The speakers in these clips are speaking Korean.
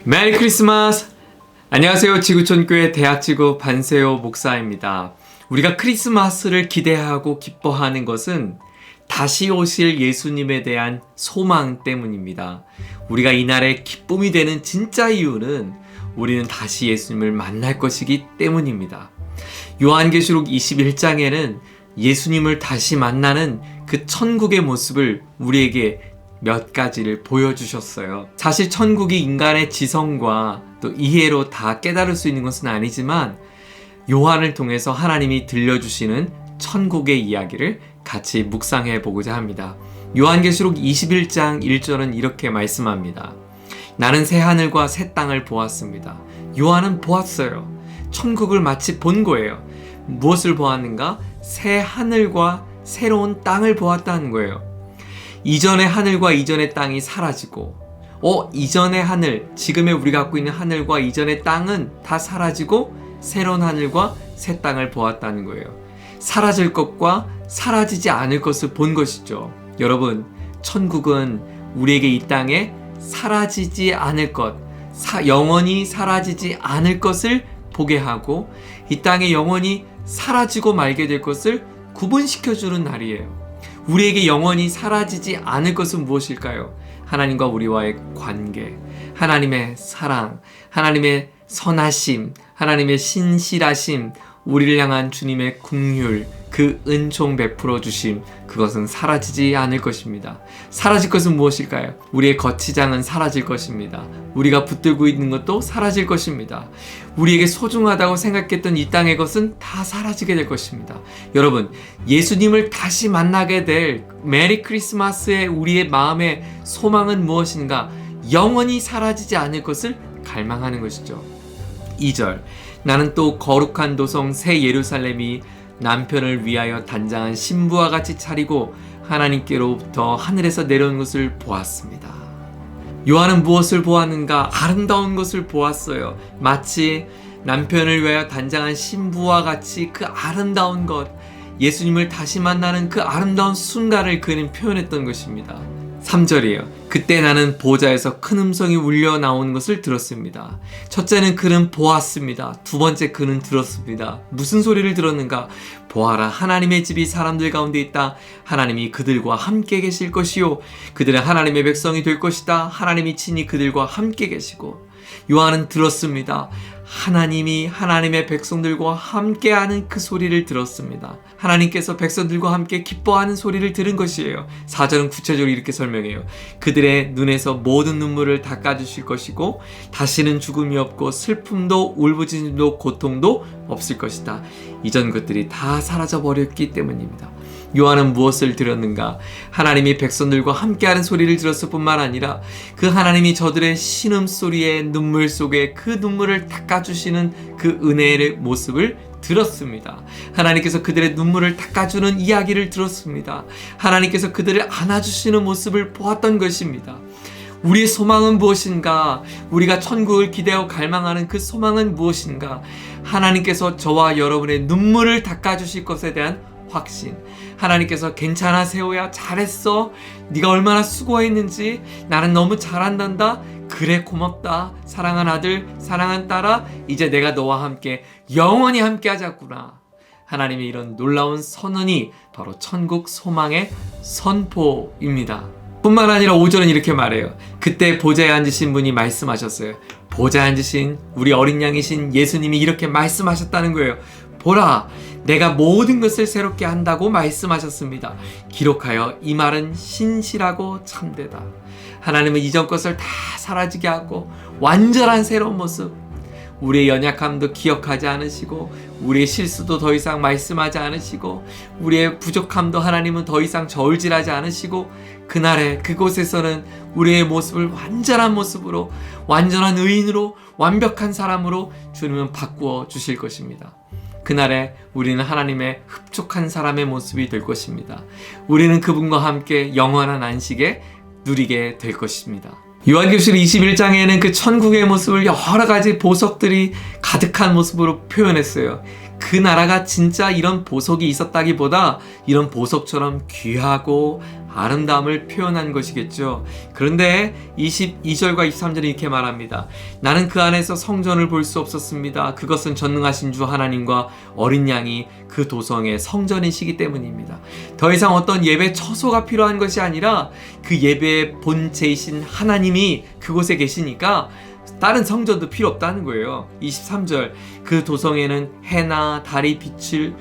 메리 크리스마스! 안녕하세요. 지구촌교회 대학지구 반세호 목사입니다. 우리가 크리스마스를 기대하고 기뻐하는 것은 다시 오실 예수님에 대한 소망 때문입니다. 우리가 이날의 기쁨이 되는 진짜 이유는 우리는 다시 예수님을 만날 것이기 때문입니다. 요한계시록 21장에는 예수님을 다시 만나는 그 천국의 모습을 우리에게 몇 가지를 보여주셨어요. 사실 천국이 인간의 지성과 또 이해로 다 깨달을 수 있는 것은 아니지만 요한을 통해서 하나님이 들려주시는 천국의 이야기를 같이 묵상해 보고자 합니다. 요한계시록 21장 1절은 이렇게 말씀합니다. 나는 새 하늘과 새 땅을 보았습니다. 요한은 보았어요. 천국을 마치 본 거예요. 무엇을 보았는가? 새 하늘과 새로운 땅을 보았다는 거예요. 이전의 하늘과 이전의 땅이 사라지고 이전의 하늘, 지금의 우리가 갖고 있는 하늘과 이전의 땅은 다 사라지고 새로운 하늘과 새 땅을 보았다는 거예요. 사라질 것과 사라지지 않을 것을 본 것이죠. 여러분, 천국은 우리에게 이 땅에 사라지지 않을 것, 영원히 사라지지 않을 것을 보게 하고 이 땅에 영원히 사라지고 말게 될 것을 구분시켜주는 날이에요. 우리에게 영원히 사라지지 않을 것은 무엇일까요? 하나님과 우리와의 관계, 하나님의 사랑, 하나님의 선하심, 하나님의 신실하심, 우리를 향한 주님의 긍휼, 그 은총 베풀어 주심, 그것은 사라지지 않을 것입니다. 사라질 것은 무엇일까요? 우리의 거치장은 사라질 것입니다. 우리가 붙들고 있는 것도 사라질 것입니다. 우리에게 소중하다고 생각했던 이 땅의 것은 다 사라지게 될 것입니다. 여러분, 예수님을 다시 만나게 될 메리 크리스마스의 우리의 마음의 소망은 무엇인가? 영원히 사라지지 않을 것을 갈망하는 것이죠. 2절, 나는 또 거룩한 도성 새 예루살렘이 남편을 위하여 단장한 신부와 같이 차리고 하나님께로부터 하늘에서 내려온 것을 보았습니다. 요한은 무엇을 보았는가? 아름다운 것을 보았어요. 마치 남편을 위하여 단장한 신부와 같이 그 아름다운 것, 예수님을 다시 만나는 그 아름다운 순간을 그는 표현했던 것입니다. 3절이에요. 그때 나는 보좌에서 큰 음성이 울려 나오는 것을 들었습니다. 첫째는 그는 보았습니다. 두 번째 그는 들었습니다. 무슨 소리를 들었는가? 보아라, 하나님의 집이 사람들 가운데 있다. 하나님이 그들과 함께 계실 것이요, 그들은 하나님의 백성이 될 것이다. 하나님이 친히 그들과 함께 계시고. 요한은 들었습니다. 하나님이 하나님의 백성들과 함께하는 그 소리를 들었습니다. 하나님께서 백성들과 함께 기뻐하는 소리를 들은 것이에요. 4절은 구체적으로 이렇게 설명해요. 그들의 눈에서 모든 눈물을 닦아주실 것이고 다시는 죽음이 없고 슬픔도 울부짖음도 고통도 없을 것이다. 이전 것들이 다 사라져버렸기 때문입니다. 요한은 무엇을 들었는가? 하나님이 백성들과 함께하는 소리를 들었을 뿐만 아니라 그 하나님이 저들의 신음소리의 눈물 속에 그 눈물을 닦아주시는 그 은혜의 모습을 들었습니다. 하나님께서 그들의 눈물을 닦아주는 이야기를 들었습니다. 하나님께서 그들을 안아주시는 모습을 보았던 것입니다. 우리의 소망은 무엇인가? 우리가 천국을 기대하고 갈망하는 그 소망은 무엇인가? 하나님께서 저와 여러분의 눈물을 닦아주실 것에 대한 확신. 하나님께서 괜찮아 세호야, 잘했어, 네가 얼마나 수고했는지, 나는 너무 잘한단다, 그래 고맙다, 사랑한 아들, 사랑한 딸아, 이제 내가 너와 함께 영원히 함께 하자꾸나. 하나님의 이런 놀라운 선언이 바로 천국 소망의 선포입니다. 뿐만 아니라 5절은 이렇게 말해요. 그때 보좌에 앉으신 분이 말씀하셨어요. 보좌에 앉으신 우리 어린 양이신 예수님이 이렇게 말씀하셨다는 거예요. 보라, 내가 모든 것을 새롭게 한다고 말씀하셨습니다. 기록하여 이 말은 신실하고 참되다. 하나님은 이전 것을 다 사라지게 하고 완전한 새로운 모습, 우리의 연약함도 기억하지 않으시고 우리의 실수도 더 이상 말씀하지 않으시고 우리의 부족함도 하나님은 더 이상 저울질하지 않으시고 그날에 그곳에서는 우리의 모습을 완전한 모습으로, 완전한 의인으로, 완벽한 사람으로 주님은 바꾸어 주실 것입니다. 그날에 우리는 하나님의 흡족한 사람의 모습이 될 것입니다. 우리는 그분과 함께 영원한 안식에 누리게 될 것입니다. 요한계시록 21장에는 그 천국의 모습을 여러 가지 보석들이 가득한 모습으로 표현했어요. 그 나라가 진짜 이런 보석이 있었다기보다 이런 보석처럼 귀하고 아름다움을 표현한 것이겠죠. 그런데 22절과 23절이 이렇게 말합니다. 나는 그 안에서 성전을 볼 수 없었습니다. 그것은 전능하신 주 하나님과 어린 양이 그 도성의 성전이시기 때문입니다. 더 이상 어떤 예배 처소가 필요한 것이 아니라 그 예배의 본체이신 하나님이 그곳에 계시니까 다른 성전도 필요 없다는 거예요. 23절, 그 도성에는 해나 달이 비출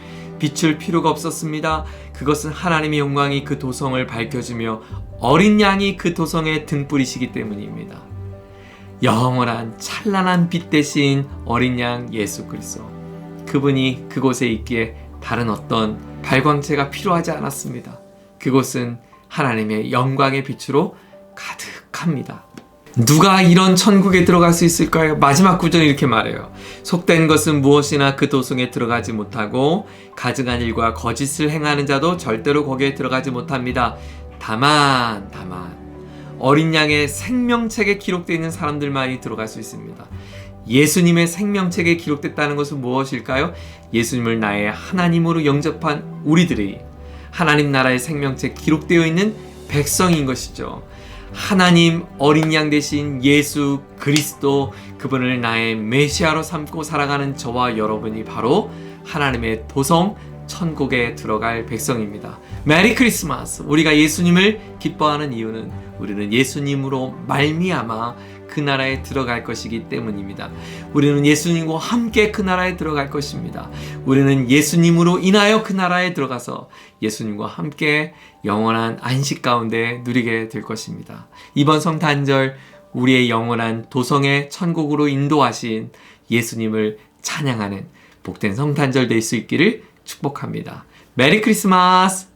필요가 없었습니다. 그것은 하나님의 영광이 그 도성을 밝혀주며 어린 양이 그 도성의 등불이시기 때문입니다. 영원한 찬란한 빛 대신 어린 양 예수 그리스도, 그분이 그곳에 있기에 다른 어떤 발광체가 필요하지 않았습니다. 그곳은 하나님의 영광의 빛으로 가득합니다. 누가 이런 천국에 들어갈 수 있을까요? 마지막 구절은 이렇게 말해요. 속된 것은 무엇이나 그 도성에 들어가지 못하고 가증한 일과 거짓을 행하는 자도 절대로 거기에 들어가지 못합니다. 다만 어린 양의 생명책에 기록되어 있는 사람들만이 들어갈 수 있습니다. 예수님의 생명책에 기록됐다는 것은 무엇일까요? 예수님을 나의 하나님으로 영접한 우리들이 하나님 나라의 생명책에 기록되어 있는 백성인 것이죠. 하나님 어린 양 대신 예수 그리스도, 그분을 나의 메시아로 삼고 살아가는 저와 여러분이 바로 하나님의 도성 천국에 들어갈 백성입니다. 메리 크리스마스! 우리가 예수님을 기뻐하는 이유는 우리는 예수님으로 말미암아 그 나라에 들어갈 것이기 때문입니다. 우리는 예수님과 함께 그 나라에 들어갈 것입니다. 우리는 예수님으로 인하여 그 나라에 들어가서 예수님과 함께 영원한 안식 가운데 누리게 될 것입니다. 이번 성탄절 우리의 영원한 도성의 천국으로 인도하신 예수님을 찬양하는 복된 성탄절 될 수 있기를 축복합니다. 메리 크리스마스!